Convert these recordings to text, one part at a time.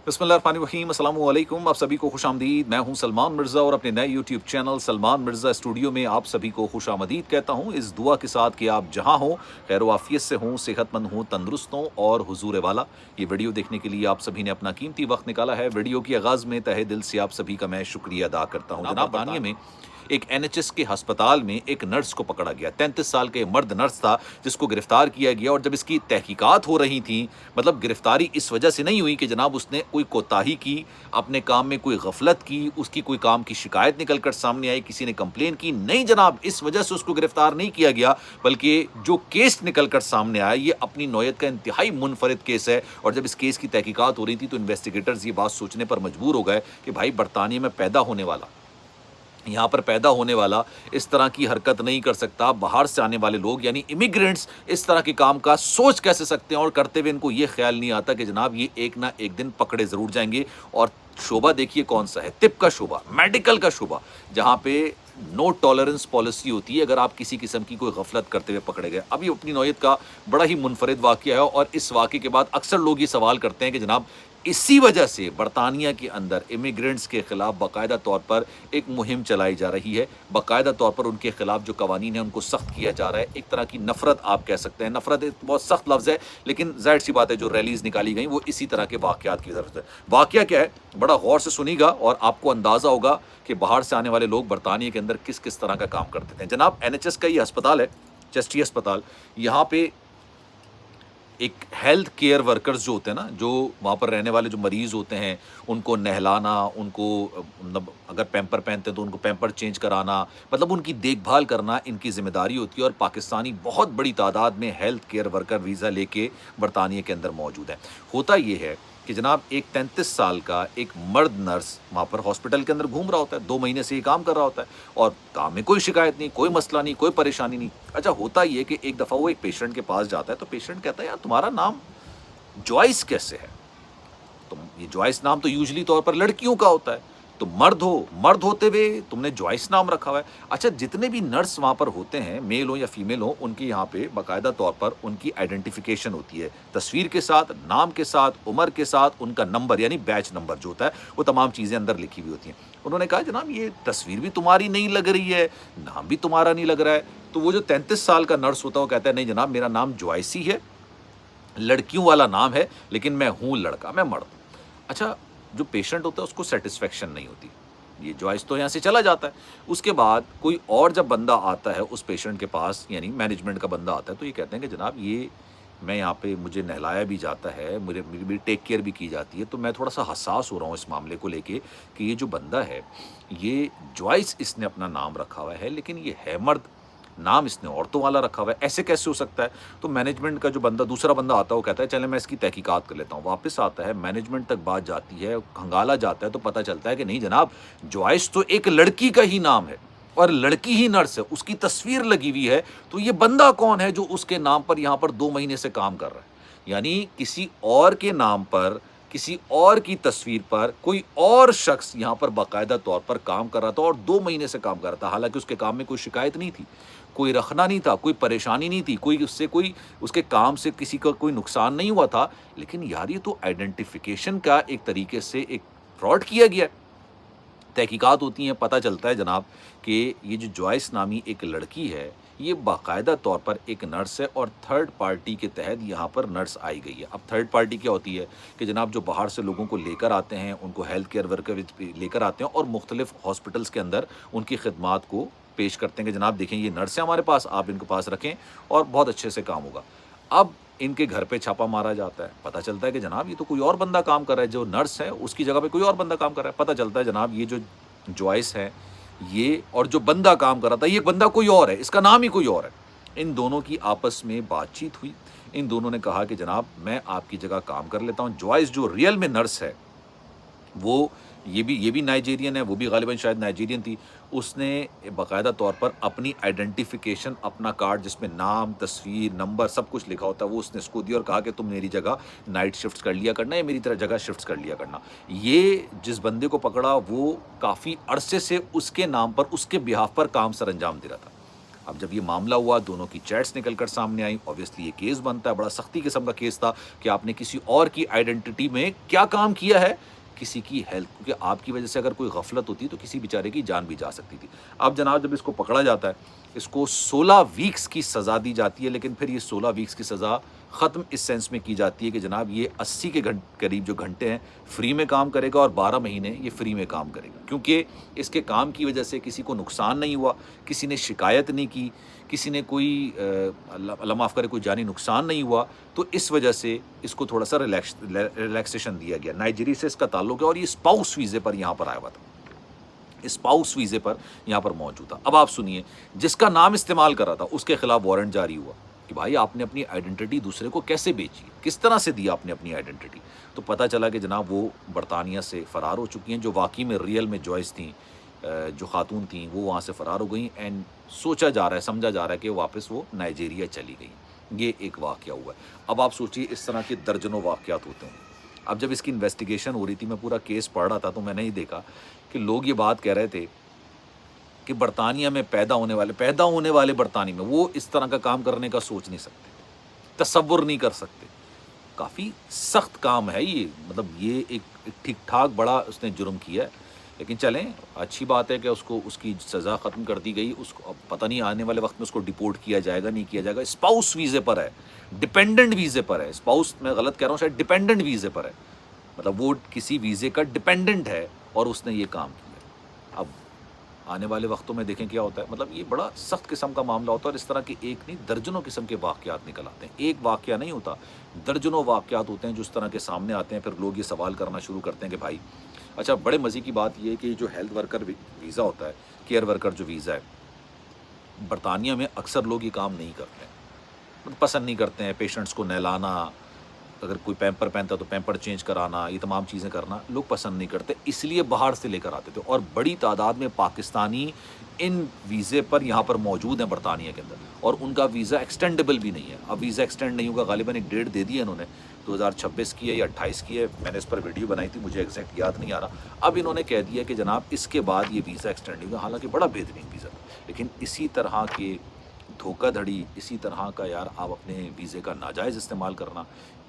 बिस्मिल्लाहिर्रहमानिर्रहीम, अस्सलाम वालेकुम। आप सभी को खुश आमदीद। मैं हूं सलमान मिर्ज़ा और अपने नए YouTube channel Salman Mirza studio में आप सभी को खुश आमदीद कहता हूं, इस दुआ के साथ कि आप जहां हों खैर वाफियत से हों, सेहतमंद हों, तंदुरुस्त हों और हुजूर वाला। ये वीडियो देखने के लिए आप सभी ने अपना कीमती वक्त निकाला है। वीडियो की आगाज़ में तहे दिल से आप सभी का मैं शुक्रिया अदा करता हूँ। जनाब, बरतानिया में एक NHS के अस्पताल में एक नर्स को पकड़ा गया। 33 साल के मर्द नर्स था जिसको गिरफ्तार किया गया। और जब इसकी तहकीकात हो रही थी, मतलब गिरफ्तारी इस वजह से नहीं हुई कि जनाब उसने कोई कोताही की, अपने काम में कोई गफलत की, उसकी कोई काम की शिकायत निकल कर सामने आई, किसी ने कंप्लेन की, नहीं जनाब, इस वजह से उसको गिरफ्तार नहीं किया गया। बल्कि जो केस निकल कर सामने आया ये अपनी नौयत का इंतहाई मुनफरिद केस है। और जब इस केस की तहकीकात हो रही थी तो इन्वेस्टिगेटर्स ये बात सोचने पर मजबूर हो गए कि भाई बरतानिया में पैदा होने वाला, यहाँ पर पैदा होने वाला इस तरह की हरकत नहीं कर सकता। बाहर से आने वाले लोग यानी इमिग्रेंट्स इस तरह के काम का सोच कैसे सकते हैं, और करते हुए इनको ये ख्याल नहीं आता कि जनाब ये एक ना एक दिन पकड़े ज़रूर जाएंगे। और शोबा देखिए कौन सा है, तिब का शोबा, मेडिकल का शोबा, जहाँ पे नो टॉलरेंस पॉलिसी होती है अगर आप किसी किस्म की कोई गफलत करते हुए पकड़े गए। अब ये अपनी नौयत का बड़ा ही मुनफरिद वाक़या है। और इस वाक़े के बाद अक्सर लोग ये सवाल करते हैं कि जनाब इसी वजह से बरतानिया के अंदर इमिग्रेंट्स के खिलाफ बाकायदा तौर पर एक मुहिम चलाई जा रही है। बाकायदा तौर पर उनके खिलाफ जो कवानीन है उनको सख्त किया जा रहा है। एक तरह की नफरत आप कह सकते हैं, नफरत एक बहुत सख्त लफ्ज़ है, लेकिन जाहिर सी बात है जो रैलीज निकाली गई वो इसी तरह के वाक़यात की ज़रूरत है। वाक़या क्या है, बड़ा गौर से सुनिएगा और आपको अंदाज़ा होगा कि बाहर से आने वाले लोग बरतानिया के अंदर किस किस तरह का काम करते थे। जनाब, NHS का ये अस्पताल है, चेस्टी अस्पताल, यहाँ पे एक हेल्थ केयर वर्कर्स जो होते हैं ना, जो वहाँ पर रहने वाले जो मरीज़ होते हैं, उनको नहलाना, उनको मतलब अगर पैम्पर पहनते हैं तो उनको पैम्पर चेंज कराना, मतलब उनकी देखभाल करना इनकी ज़िम्मेदारी होती है। और पाकिस्तानी बहुत बड़ी तादाद में हेल्थ केयर वर्कर वीज़ा लेके बरतानिया के अंदर मौजूद हैं। होता ये है कि जनाब एक 33 साल का एक मर्द नर्स वहाँ पर हॉस्पिटल के अंदर घूम रहा होता है, 2 महीने से ये काम कर रहा होता है और काम में कोई शिकायत नहीं, कोई मसला नहीं, कोई परेशानी नहीं। अच्छा, होता ये कि एक दफ़ा वो एक पेशेंट के पास जाता है तो पेशेंट कहता है यार तुम्हारा नाम जॉइस कैसे है? तुम ये जॉइस नाम तो यूजुअली तौर पर लड़कियों का होता है, तुम मर्द हो, मर्द होते हुए तुमने जॉइस नाम रखा हुआ है। अच्छा, जितने भी नर्स वहाँ पर होते हैं, मेल हो या फीमेल हो, उनके यहाँ पे बाकायदा तौर पर उनकी आइडेंटिफिकेशन होती है, तस्वीर के साथ, नाम के साथ, उम्र के साथ, उनका नंबर यानी बैच नंबर जो होता है वो तमाम चीज़ें अंदर लिखी हुई होती हैं। उन्होंने कहा जनाब ये तस्वीर भी तुम्हारी नहीं लग रही है, नाम भी तुम्हारा नहीं लग रहा है। तो वो जो 33 साल का नर्स होता है वो कहता है नहीं जनाब मेरा नाम जॉइस ही है, लड़कियों वाला नाम है, लेकिन मैं हूँ लड़का, मैं मर्द हूँ। अच्छा, जो पेशेंट होता है उसको सेटिस्फेक्शन नहीं होती, ये जॉइस तो यहाँ से चला जाता है। उसके बाद कोई और जब बंदा आता है उस पेशेंट के पास, यानी मैनेजमेंट का बंदा आता है, तो ये कहते हैं कि जनाब ये मैं यहाँ पे मुझे नहलाया भी जाता है, मुझे मेरी टेक केयर भी की जाती है, तो मैं थोड़ा सा हसास हो रहा हूँ इस मामले को लेके कि ये जो बंदा है ये जॉइस इसने अपना नाम रखा हुआ है लेकिन ये है मर्द, नाम इसने औरतों वाला रखा हुआ है, ऐसे कैसे हो सकता है? तो मैनेजमेंट का जो बंदा दूसरा बंदा आता है वो कहता है चले मैं इसकी तहकीकात कर लेता हूँ। वापस आता है, मैनेजमेंट तक बात जाती है, खंगाला जाता है तो पता चलता है कि नहीं जनाब, जॉइस तो एक लड़की का ही नाम है और लड़की ही नर्स है, उसकी तस्वीर लगी हुई है। तो ये बंदा कौन है जो उसके नाम पर यहाँ पर 2 महीने से काम कर रहा है? यानी किसी और के नाम पर, किसी और की तस्वीर पर कोई और शख्स यहाँ पर बाकायदा तौर पर काम कर रहा था और 2 महीने से काम कर रहा था। हालांकि उसके काम में कोई शिकायत नहीं थी, कोई रखना नहीं था, कोई परेशानी नहीं थी, कोई उसके काम से किसी का कोई नुकसान नहीं हुआ था। लेकिन यार ये तो आइडेंटिफिकेशन का एक तरीके से एक फ्रॉड किया गया। तहकीकात होती हैं, पता चलता है जनाब कि ये जो जॉइस नामी एक लड़की है ये बाकायदा तौर पर एक नर्स है और थर्ड पार्टी के तहत यहाँ पर नर्स आई गई है। अब थर्ड पार्टी क्या होती है कि जनाब जो बाहर से लोगों को लेकर आते हैं, उनको हेल्थ केयर वर्कर लेकर आते हैं और मुख्तलिफ हॉस्पिटल्स के अंदर उनकी खिदमात को पेश करते हैं कि जनाब देखें ये नर्स है हमारे पास, आप इनके पास रखें और बहुत अच्छे से काम होगा। अब इनके घर पे छापा मारा जाता है, पता चलता है कि जनाब ये तो कोई और बंदा काम कर रहा है, जो नर्स है उसकी जगह पे कोई और बंदा काम कर रहा है। पता चलता है जनाब ये जो जॉइस है ये और जो बंदा काम कर रहा था ये बंदा कोई और है, इसका नाम ही कोई और है। इन दोनों की आपस में बातचीत हुई, इन दोनों ने कहा कि जनाब मैं आपकी जगह काम कर लेता हूँ। जॉइस जो रियल में नर्स है वो ये भी नाइजीरियन है, वो भी गालिबन शायद नाइजीरियन थी। उसने बाकायदा तौर पर अपनी आइडेंटिफिकेशन, अपना कार्ड जिसमें नाम, तस्वीर, नंबर सब कुछ लिखा होता है वो उसने इसको दिया और कहा कि तुम मेरी जगह नाइट शिफ्ट्स कर लिया करना या मेरी तरह जगह शिफ्ट्स कर लिया करना। ये जिस बंदे को पकड़ा वो काफ़ी अरसे से उसके नाम पर, उसके बिहाफ पर काम सर अंजाम दे रहा था। اب جب یہ معاملہ ہوا، دونوں کی چیٹس نکل کر سامنے آئیں، اوبیسلی یہ کیس بنتا ہے، بڑا سختی قسم کا کیس تھا کہ آپ نے کسی اور کی آئیڈینٹی میں کیا کام کیا ہے، کسی کی ہیلپ، کیونکہ آپ کی وجہ سے اگر کوئی غفلت ہوتی تو کسی بیچارے کی جان بھی جا سکتی تھی۔ اب جناب جب اس کو پکڑا جاتا ہے، اس کو 16 ویکس کی سزا دی جاتی ہے، لیکن پھر یہ 16 ویکس کی سزا ختم اس سینس میں کی جاتی ہے کہ جناب یہ 80 کے قریب جو گھنٹے ہیں فری میں کام کرے گا، اور 12 مہینے یہ فری میں کام کرے گا، کیونکہ اس کے کام کی وجہ سے کسی کو نقصان نہیں ہوا، کسی نے شکایت نہیں کی، کسی نے کوئی اللہ معاف کرے کوئی جانی نقصان نہیں ہوا، تو اس وجہ سے اس کو تھوڑا سا ریلیکسیشن دیا گیا۔ نائجیریا سے اس کا تعلق ہے اور یہ اسپاؤس ویزے پر یہاں پر آیا ہوا تھا، اسپاؤس ویزے پر یہاں پر موجود تھا۔ اب آپ سنیے، جس کا نام استعمال کر رہا تھا اس کے خلاف وارنٹ جاری ہوا کہ بھائی آپ نے اپنی آئیڈینٹی دوسرے کو کیسے بیچی، کس طرح سے دیا آپ نے اپنی آئیڈینٹی۔ تو پتہ چلا کہ جناب وہ برطانیہ سے فرار ہو چکی ہیں، جو واقعی میں ریئل میں جوائس تھیں، جو خاتون تھیں، وہ وہاں سے فرار ہو گئیں، اینڈ سوچا جا رہا ہے، سمجھا جا رہا ہے کہ واپس وہ نائجیریا چلی گئیں۔ یہ ایک واقعہ ہوا ہے۔ اب آپ سوچیے اس طرح کے درجنوں واقعات ہوتے ہیں۔ اب جب اس کی انویسٹیگیشن ہو رہی تھی، میں پورا کیس پڑھ رہا تھا، تو میں نے یہ دیکھا کہ لوگ یہ بات کہہ رہے تھے کہ برطانیہ میں پیدا ہونے والے برطانیہ میں وہ اس طرح کا کام کرنے کا سوچ نہیں سکتے، تصور نہیں کر سکتے۔ کافی سخت کام ہے یہ، مطلب یہ ایک ٹھیک ٹھاک بڑا اس نے جرم کیا ہے، لیکن چلیں اچھی بات ہے کہ اس کی سزا ختم کر دی گئی۔ اس کو اب پتہ نہیں آنے والے وقت میں اس کو ڈیپورٹ کیا جائے گا نہیں کیا جائے گا۔ اسپاؤس ویزے پر ہے، ڈیپینڈنٹ ویزے پر ہے، اسپاؤس میں غلط کہہ رہا ہوں شاید، ڈیپینڈنٹ ویزے پر ہے، مطلب وہ کسی ویزے کا ڈیپینڈنٹ ہے اور اس نے یہ کام کیا۔ اب آنے والے وقتوں میں دیکھیں کیا ہوتا ہے، مطلب یہ بڑا سخت قسم کا معاملہ ہوتا ہے، اور اس طرح کے ایک نہیں درجنوں قسم کے واقعات نکل آتے ہیں۔ ایک واقعہ نہیں ہوتا، درجنوں واقعات ہوتے ہیں جو اس طرح کے سامنے آتے ہیں۔ پھر لوگ یہ سوال کرنا شروع کرتے ہیں کہ بھائی اچھا، بڑے مزے کی بات یہ ہے کہ جو ہیلتھ ورکر ویزا ہوتا ہے، کیئر ورکر جو ویزا ہے، برطانیہ میں اکثر لوگ یہ کام نہیں کرتے ہیں، پسند نہیں کرتے ہیں۔ پیشنٹس کو نہلانا، اگر کوئی پیمپر پہنتا تو پیمپر چینج کرانا، یہ تمام چیزیں کرنا لوگ پسند نہیں کرتے، اس لیے باہر سے لے کر آتے تھے، اور بڑی تعداد میں پاکستانی ان ویزے پر یہاں پر موجود ہیں برطانیہ کے اندر، اور ان کا ویزا ایکسٹینڈیبل بھی نہیں ہے۔ اب ویزا ایکسٹینڈ نہیں ہوگا، غالباً ایک ڈیٹ دے دی ہے انہوں نے، 2026 کی ہے یا 28 کی ہے، میں نے اس پر ویڈیو بنائی تھی، مجھے ایگزیکٹ یاد نہیں آ رہا۔ اب انہوں نے کہہ دیا کہ جناب اس کے بعد یہ ویزا ایکسٹینڈ ہوگا، حالانکہ بڑا بہترین ویزا تھا، لیکن اسی طرح کے دھوکہ دھڑی، اسی طرح کا یار آپ اپنے ویزے کا ناجائز استعمال کرنا،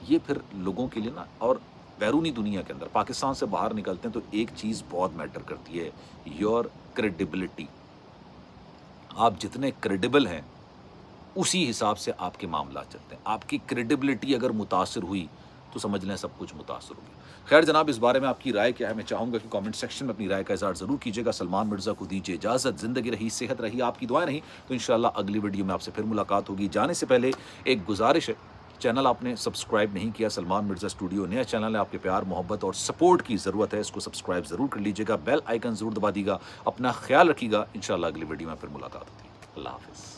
یہ پھر لوگوں کے لیے نا، اور بیرونی دنیا کے اندر پاکستان سے باہر نکلتے ہیں تو ایک چیز بہت میٹر کرتی ہے، یور کریڈیبلٹی۔ آپ جتنے کریڈیبل ہیں اسی حساب سے آپ کے معاملات چلتے ہیں۔ آپ کی کریڈیبلٹی اگر متاثر ہوئی تو سمجھ لیں سب کچھ متاثر ہو گیا۔ خیر جناب، اس بارے میں آپ کی رائے کیا ہے؟ میں چاہوں گا کہ کامنٹ سیکشن میں اپنی رائے کا اظہار ضرور کیجیے گا۔ سلمان مرزا کو دیجیے اجازت، زندگی رہی، صحت رہی، آپ کی دعائیں رہی تو انشاءاللہ اگلی ویڈیو میں آپ سے پھر ملاقات ہوگی۔ جانے سے پہلے ایک گزارش ہے، چینل آپ نے سبسکرائب نہیں کیا، سلمان مرزا اسٹوڈیو نیا چینل ہے، آپ کے پیار محبت اور سپورٹ کی ضرورت ہے، اس کو سبسکرائب ضرور کر لیجیے گا، بیل آئیکن ضرور دبا دیجیے گا، اپنا خیال رکھیے گا، انشاءاللہ اگلی ویڈیو میں پھر ملاقات ہوگی۔ اللہ حافظ۔